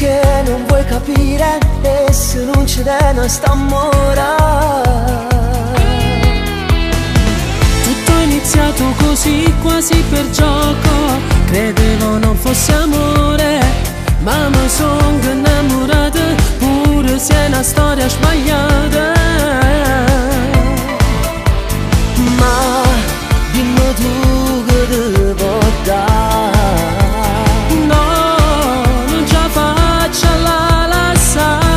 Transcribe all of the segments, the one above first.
che non vuoi capire e se non ci dena sta amore. Tutto è iniziato così, quasi per gioco. Credevo non fosse amore, ma mi sono innamorata, pure se è una storia sbagliata. Ma dimmi tu che devo dare. No, non ce la faccio a lasciare.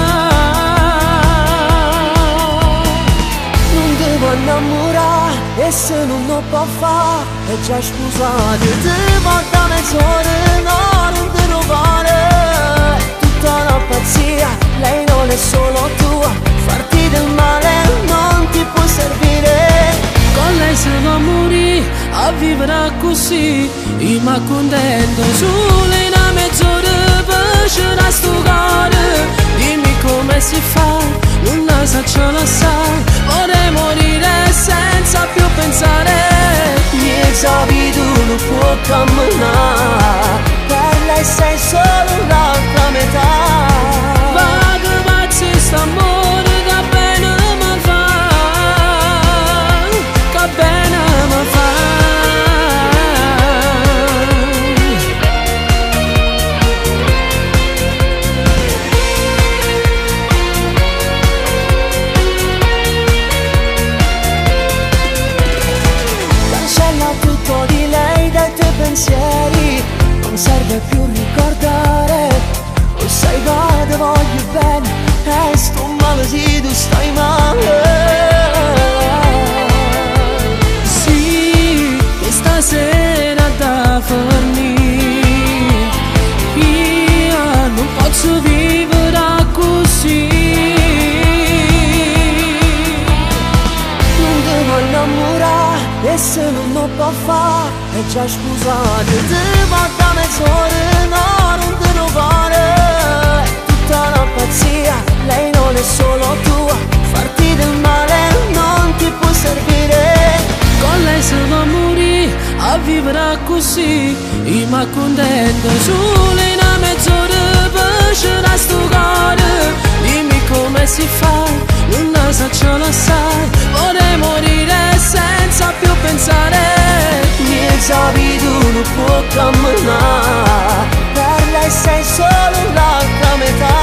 Non devo innamorare e se non lo può fare è già scusato. Devo da mezz'ora, no, non te lo fare. Tutta una pazzia, lei non è solo tua. Farti del male non ti può servire. Con lei se va a morire, a vivere così, io mi accontento solo in una mezz'ora, piacerà sto cuore. Dimmi come si fa, non la sa ce la sa, vorrei morire senza più pensare. Miezza vita non può camminare, per lei sei solo l'altra metà. Va che pazzi st'amore, che bene mi fa, che bene mi fa. Cancella tutto di lei dai tuoi pensieri, non serve più ricordare. Lo sai che ti voglio bene e sto male se tu stai male. Sì, che stasera da fornire, io non posso vivere così. Non devo innamorare e se non lo può fare è già scusato. Devo da mezz'ora, no, non te lo fare. Tutta una pazzia, lei non è solo tua. Farti del male non ti può servire. Con lei se va a morire, a vivere così, io mi accontento solo in una mezz'ora, piacerà sto cuore. Dimmi come si fa, non la sa ce la sa, vorrei morire senza più pensare. Miezza vita non può camminare, per lei sei solo l'altra metà.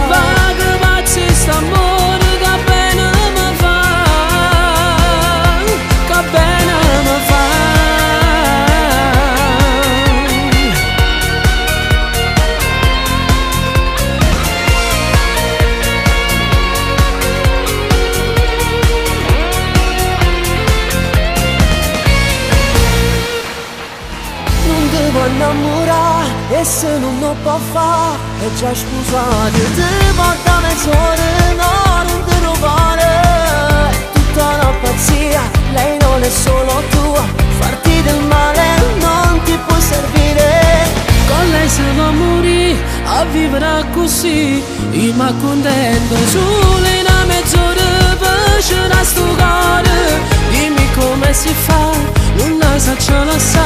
Va che pazzi st'amore, che bene mi fa, che bene mi fa. Non devo innamorare e se non lo può fare è già scusato. Devo da mezz'ora, no, non te lo fare. Tutta una pazzia, lei non è solo tua. Farti del male non ti può servire. Con lei se va a morire, a vivere così, io mi accontento solo in una mezz'ora, piacerà sto cuore. Dimmi come si fa, non la sa ce la sa,